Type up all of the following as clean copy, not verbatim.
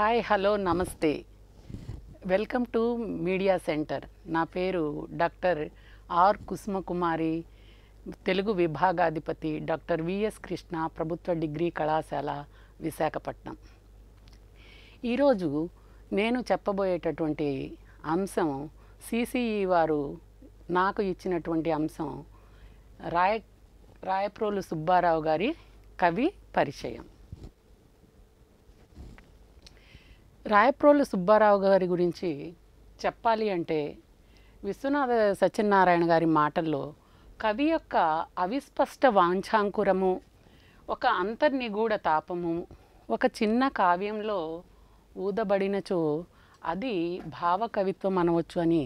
Hi hello నమస్తే welcome to media centre. నా పేరు డాక్టర్ ఆర్ కుసుమకుమారి, తెలుగు విభాగాధిపతి డాక్టర్ విఎస్ కృష్ణ ప్రభుత్వ డిగ్రీ కళాశాల విశాఖపట్నం. ఈరోజు నేను చెప్పబోయేటటువంటి అంశం సిసిఈ వారు నాకు ఇచ్చినటువంటి అంశం రాయప్రోలు సుబ్బారావు గారి కవి పరిచయం. రాయప్రోలు సుబ్బారావు గారి గురించి చెప్పాలి అంటే విశ్వనాథ సత్యనారాయణ గారి మాటల్లో కవి యొక్క అవిస్పష్ట వాంఛాంకురము, ఒక అంతర్నిగూఢ తాపము ఒక చిన్న కావ్యంలో ఊదబడినచో అది భావకవిత్వం అనవచ్చు అని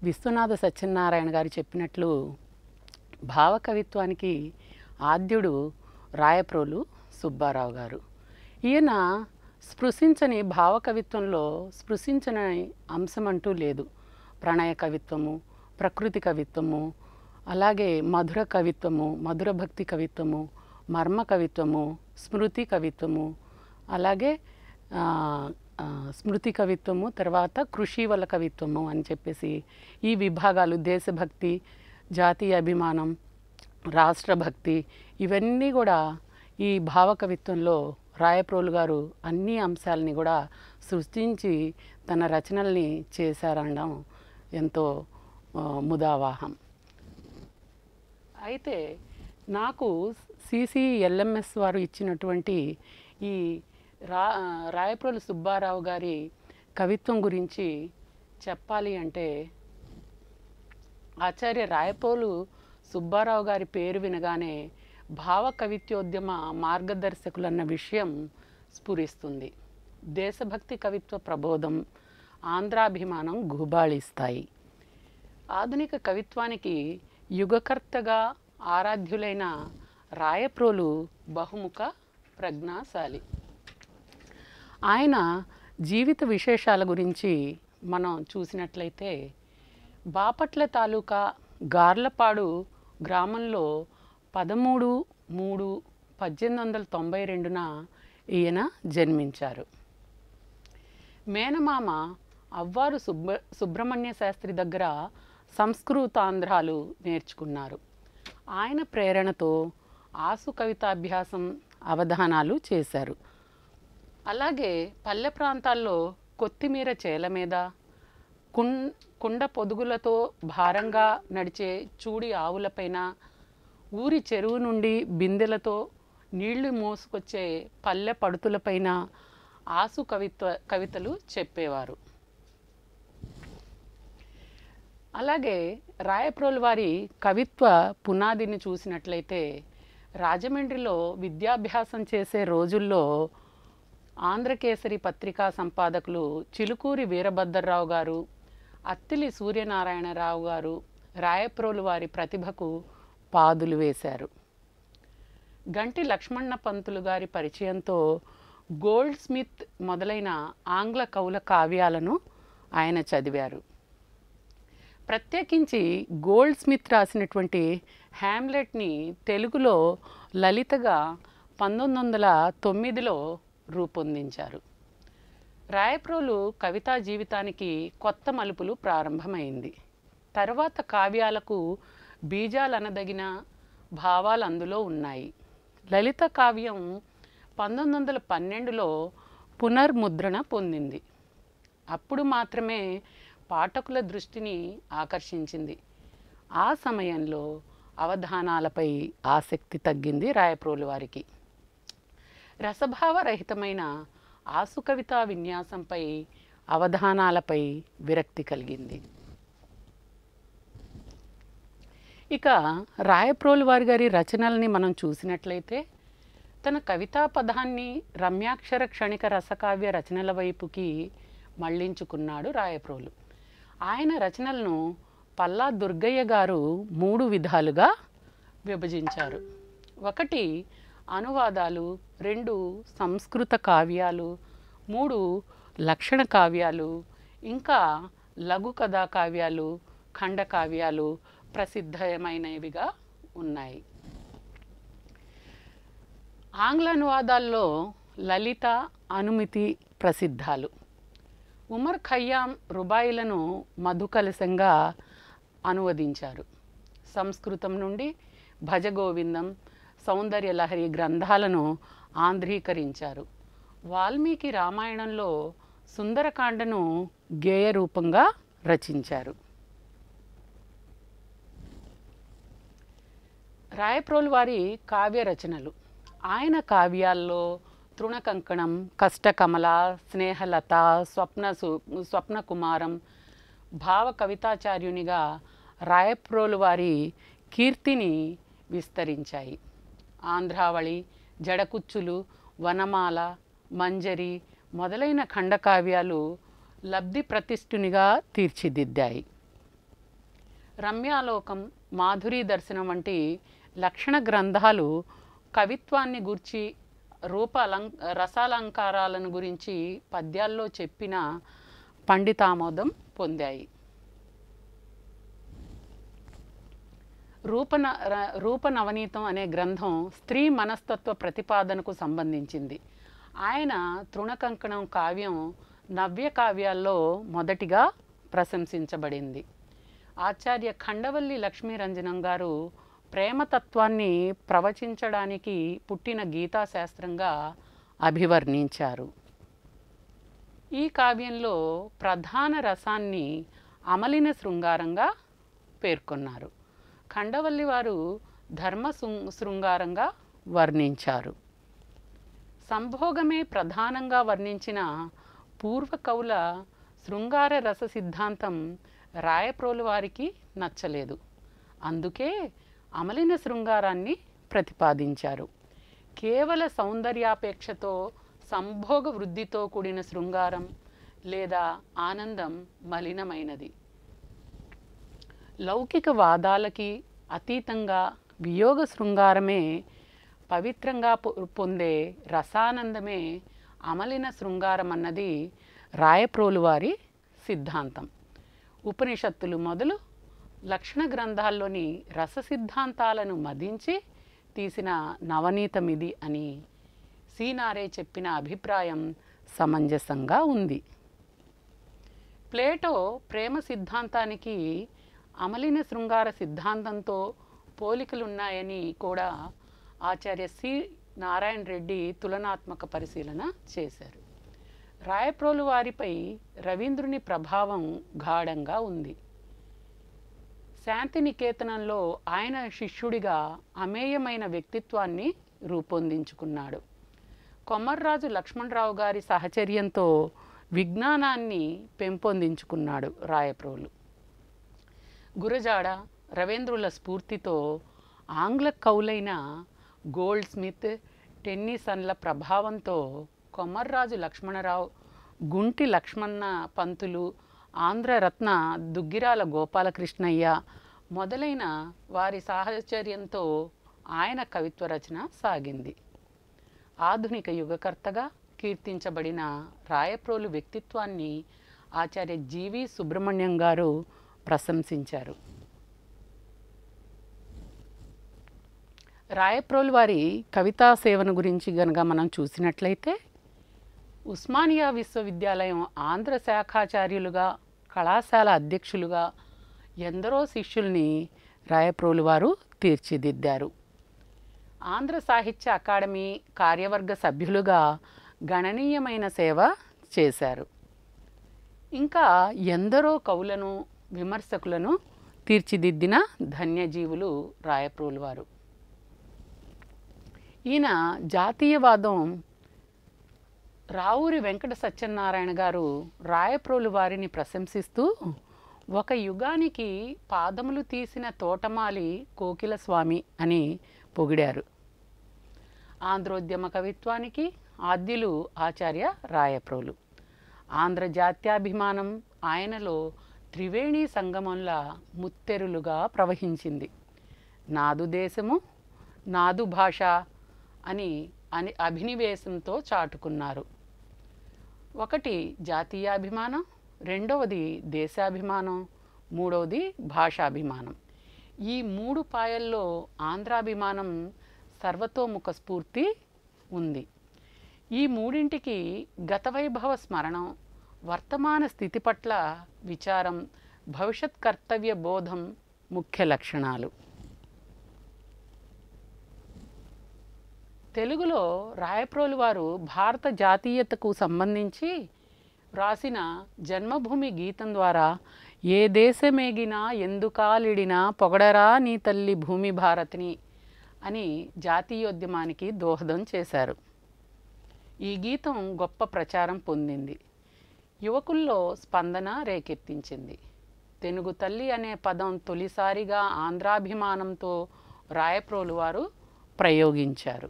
విశ్వనాథ సత్యనారాయణ గారు చెప్పినట్లు భావకవిత్వానికి ఆద్యుడు రాయప్రోలు సుబ్బారావు గారు. ఈయన స్పృశించని భావకవిత్వంలో స్పృశించని అంశం అంటూ లేదు. ప్రణయ కవిత్వము, ప్రకృతి కవిత్వము, అలాగే మధుర కవిత్వము, మధుర భక్తి కవిత్వము, మర్మ కవిత్వము, స్మృతి కవిత్వము, అలాగే స్మృతి కవిత్వము, తర్వాత కృషివల కవిత్వము అని చెప్పేసి ఈ విభాగాలు, దేశభక్తి, జాతీయ అభిమానం, రాష్ట్రభక్తి, ఇవన్నీ కూడా ఈ భావకవిత్వంలో రాయప్రోలు గారు అన్ని అంశాలని కూడా సృష్టించి తన రచనల్ని చేశారనడం ఎంతో ముదావాహం. అయితే నాకు సిసిఎల్ఎంఎస్ వారు ఇచ్చినటువంటి ఈ రాయప్రోలు సుబ్బారావు గారి కవిత్వం గురించి చెప్పాలి అంటే ఆచార్య రాయప్రోలు సుబ్బారావు గారి పేరు వినగానే భావ కవిత్యోద్యమ మార్గదర్శకులన్న విషయం స్ఫురిస్తుంది. దేశభక్తి కవిత్వ ప్రబోధం, ఆంధ్రాభిమానం గుబాళిస్తాయి. ఆధునిక కవిత్వానికి యుగకర్తగా ఆరాధ్యులైన రాయప్రోలు బహుముఖ ప్రజ్ఞాశాలి. ఆయన జీవిత విశేషాల గురించి మనం చూసినట్లయితే బాపట్ల తాలూకా గార్లపాడు గ్రామంలో 13/3/1892 ఈయన జన్మించారు. మేనమామ అవ్వారు సుబ్రహ్మణ్య శాస్త్రి దగ్గర సంస్కృతాంధ్రాలు నేర్చుకున్నారు. ఆయన ప్రేరణతో ఆసు కవితాభ్యాసం, అవధానాలు చేశారు. అలాగే పల్లె ప్రాంతాల్లో కొత్తిమీర చేల మీద, కుండ పొదుగులతో భారంగా నడిచే చూడి ఆవులపైన, ఊరి చెరువు నుండి బిందెలతో నీళ్లు మోసుకొచ్చే పల్లె పడుతులపైన ఆసు కవితలు చెప్పేవారు. అలాగే రాయప్రోలు వారి కవిత్వ పునాదిని చూసినట్లయితే రాజమండ్రిలో విద్యాభ్యాసం చేసే రోజుల్లో ఆంధ్రకేసరి పత్రికా సంపాదకులు చిలుకూరి వీరభద్రరావు గారు, అత్తిలి సూర్యనారాయణరావు గారు రాయప్రోలు వారి ప్రతిభకు పాదులు వేశారు. గంటి లక్ష్మణ పంతులు గారి పరిచయంతో గోల్డ్ స్మిత్ మొదలైన ఆంగ్ల కవుల కావ్యాలను ఆయన చదివారు. ప్రత్యేకించి గోల్డ్ స్మిత్ రాసినటువంటి హ్యామ్లెట్ని తెలుగులో లలితగా 1909లో రూపొందించారు. రాయప్రోలు కవితా జీవితానికి కొత్త మలుపులు ప్రారంభమైంది. తర్వాత కావ్యాలకు బీజాలనదగిన భావాలు అందులో ఉన్నాయి. లలిత కావ్యం 1912లో పునర్ముద్రణ పొందింది. అప్పుడు మాత్రమే పాఠకుల దృష్టిని ఆకర్షించింది. ఆ సమయంలో అవధానాలపై ఆసక్తి తగ్గింది రాయప్రోలు వారికి. రసభావరహితమైన ఆసు కవితా విన్యాసంపై, అవధానాలపై విరక్తి కలిగింది. ఇక రాయప్రోలు వారి గారి రచనల్ని మనం చూసినట్లయితే తన కవితా పదాన్ని రమ్యాక్షర క్షణిక రసకావ్య రచనల వైపుకి మళ్లించుకున్నాడు రాయప్రోలు. ఆయన రచనలను పల్లా దుర్గయ్య గారు 3 విధాలుగా విభజించారు. 1 అనువాదాలు, 2 సంస్కృత కావ్యాలు, 3 లక్షణ కావ్యాలు, ఇంకా లఘు కథా కావ్యాలు, ఖండకావ్యాలు ప్రసిద్ధమైనవిగా ఉన్నాయి. ఆంగ్ల అనువాదాల్లో లలిత, అనుమితి, ప్రసిద్ధాలు. ఉమర్ ఖయ్యాం రుబాయిలను మధుకలశంగా అనువదించారు. సంస్కృతం నుండి భజగోవిందం, సౌందర్యలహరి గ్రంథాలను ఆంధ్రీకరించారు. వాల్మీకి రామాయణంలో సుందరకాండను గేయ రూపంగా రచించారు. రాయప్రోలు వారి కావ్య రచనలు. ఆయన కావ్యాల్లో తృణకంకణం, కష్టకమల, స్నేహలత, స్వప్నకుమారం భావ కవితాచార్యునిగా రాయప్రోలు వారి కీర్తిని విస్తరించాయి. ఆంధ్రావళి, జడకుచ్చులు, వనమాల, మంజరి మొదలైన ఖండకావ్యాలు లబ్ధి ప్రతిష్ఠునిగా తీర్చిదిద్దాయి. రమ్యాలోకం, మాధురీ దర్శనం వంటి లక్షణ గ్రంథాలు కవిత్వాన్ని గూర్చి, రసాలంకారాలను గురించి పద్యాల్లో చెప్పిన పండితామోదం పొందాయి. రూపనవనీతం అనే గ్రంథం స్త్రీ మనస్తత్వ ప్రతిపాదనకు సంబంధించింది. ఆయన తృణకంకణం కావ్యం నవ్య కావ్యాల్లో మొదటిగా ప్రశంసించబడింది. ఆచార్య ఖండవల్లి లక్ష్మీరంజనం గారు ప్రేమతత్వాన్ని ప్రవచించడానికి పుట్టిన గీతాశాస్త్రంగా అభివర్ణించారు. ఈ కావ్యంలో ప్రధాన రసాన్ని అమలిన శృంగారంగా పేర్కొన్నారు. ఖండవల్లి వారు ధర్మ శృంగారంగా వర్ణించారు. సంభోగమే ప్రధానంగా వర్ణించిన పూర్వకవుల శృంగార రస సిద్ధాంతం రాయప్రోలు వారికి నచ్చలేదు. అందుకే అమలిన శృంగారాన్ని ప్రతిపాదించారు. కేవల సౌందర్యాపేక్షతో, సంభోగ వృద్ధితో కూడిన శృంగారం లేదా ఆనందం మలినమైనది. లౌకిక వాదాలకి అతీతంగా వియోగ శృంగారమే పవిత్రంగా పొందే రసానందమే అమలిన శృంగారం అన్నది రాయప్రోలు వారి సిద్ధాంతం. ఉపనిషత్తులు మొదలు లక్షణ గ్రంథాల్లోని రస సిద్ధాంతాలను మదించి తీసిన నవనీతమిది అని సీనారే చెప్పిన అభిప్రాయం సమంజసంగా ఉంది. ప్లేటో ప్రేమ సిద్ధాంతానికి అమలిన శృంగార సిద్ధాంతంతో పోలికలున్నాయని కూడా ఆచార్య సి నారాయణ రెడ్డి తులనాత్మక పరిశీలన చేశారు. రాయప్రోలు వారిపై రవీంద్రుని ప్రభావం గాఢంగా ఉంది. శాంతినికేతనంలో ఆయన శిష్యుడిగా అమేయమైన వ్యక్తిత్వాన్ని రూపొందించుకున్నాడు. కొమర్రాజు లక్ష్మణరావు గారి సహచర్యంతో విజ్ఞానాన్ని పెంపొందించుకున్నాడు రాయప్రోలు. గురజాడ, రవీంద్రుల స్ఫూర్తితో ఆంగ్ల కవులైన గోల్డ్ స్మిత్, టెన్నిసన్ల ప్రభావంతో కొమర్రాజు లక్ష్మణరావు, గుంటి లక్ష్మణ పంతులు, ఆంధ్రరత్న దుగ్గిరాల గోపాలకృష్ణయ్య మొదలైన వారి సాహచర్యంతో ఆయన కవిత్వ రచన సాగింది. ఆధునిక యుగకర్తగా కీర్తించబడిన రాయప్రోలు వ్యక్తిత్వాన్ని ఆచార్య జీవి సుబ్రహ్మణ్యం గారు ప్రశంసించారు. రాయప్రోలు వారి కవితా సేవను గురించి గనక మనం చూసినట్లయితే ఉస్మానియా విశ్వవిద్యాలయం ఆంధ్ర శాఖాచార్యులుగా, కళాశాల అధ్యక్షులుగా ఎందరో శిష్యుల్ని రాయప్రోలు వారు తీర్చిదిద్దారు. ఆంధ్ర సాహిత్య అకాడమీ కార్యవర్గ సభ్యులుగా గణనీయమైన సేవ చేశారు. ఇంకా ఎందరో కవులను, విమర్శకులను తీర్చిదిద్దిన ధన్యజీవులు రాయప్రోలు వారు. ఈయన జాతీయవాదం రావూరి వెంకట సత్యనారాయణ గారు రాయప్రోలు వారిని ప్రశంసిస్తూ ఒక యుగానికి పాదములు తీసిన తోటమాలి కోకిల స్వామి అని పొగిడారు. ఆంధ్రోద్యమ కవిత్వానికి ఆద్యులు ఆచార్య రాయప్రోలు. ఆంధ్ర జాత్యాభిమానం ఆయనలో త్రివేణి సంగమంలా ముత్తెరులుగా ప్రవహించింది. నాదు దేశము, నాదు భాష అని అభినివేశంతో చాటుకున్నారు. ఒకటి జాతీయాభిమానం, రెండవది దేశాభిమానం, మూడవది భాషాభిమానం. ఈ మూడు పాయల్లో ఆంధ్రాభిమానం సర్వతోముఖ స్ఫూర్తి ఉంది. ఈ మూడింటికి గత వైభవ స్మరణం, వర్తమాన స్థితి పట్ల విచారం, భవిష్యత్ కర్తవ్య బోధం ముఖ్య లక్షణాలు. తెలుగులో రాయప్రోలు వారు భారత జాతీయతకు సంబంధించి వ్రాసిన జన్మభూమి గీతం ద్వారా ఏ దేశమేగినా ఎందుకాలిడినా పొగడరా నీ తల్లి భూమి భారతిని అని జాతీయోద్యమానికి దోహదం చేశారు. ఈ గీతం గొప్ప ప్రచారం పొందింది, యువకుల్లో స్పందన రేకెత్తించింది. తెనుగు తల్లి అనే పదం తొలిసారిగా ఆంధ్రాభిమానంతో రాయప్రోలు వారు ప్రయోగించారు.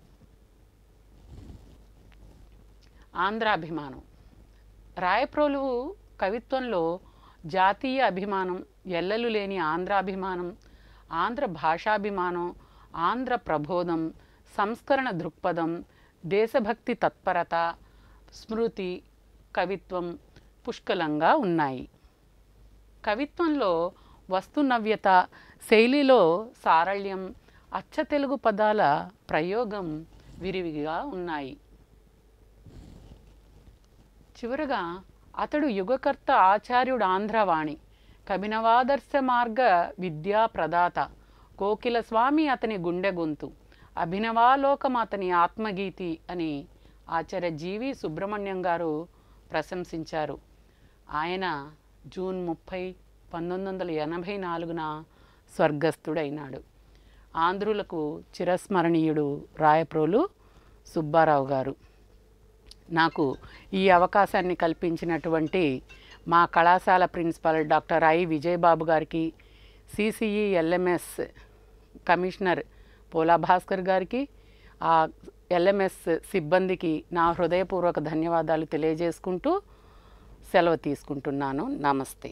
ఆంధ్రాభిమానం. రాయప్రోలు కవిత్వంలో జాతీయ అభిమానం, ఎల్లలు లేని ఆంధ్రాభిమానం, ఆంధ్ర భాషాభిమానం, ఆంధ్ర ప్రబోధం, సంస్కరణ దృక్పథం, దేశభక్తి తత్పరత, స్మృతి, కవిత్వం పుష్కలంగా ఉన్నాయి. కవిత్వంలో వస్తునవ్యత, శైలిలో సారళ్యం, అచ్చ తెలుగు పదాల ప్రయోగం విరివిగా ఉన్నాయి. చివరగా అతడు యుగకర్త, ఆచార్యుడు, ఆంధ్రవాణి, కభినవాదర్శ మార్గ విద్యా ప్రదాత, కోకిల స్వామి అతని గుండె గొంతు, అభినవాలోకం అతని ఆత్మగీతి అని ఆచార్య జీవి సుబ్రహ్మణ్యం గారు ప్రశంసించారు. ఆయన జూన్ 30, 1984న స్వర్గస్థుడైనాడు. ఆంధ్రులకు చిరస్మరణీయుడు రాయప్రోలు సుబ్బారావు గారు. నాకు ఈ అవకాశాన్ని కల్పించినటువంటి మా కళాశాల ప్రిన్సిపల్ డాక్టర్ ఐ విజయబాబు గారికి, CCE LMS commissioner Pola Bhaskar గారికి, ఆ ఎల్ఎంఎస్ సిబ్బందికి నా హృదయపూర్వక ధన్యవాదాలు తెలియజేసుకుంటూ సెలవు తీసుకుంటున్నాను. నమస్తే.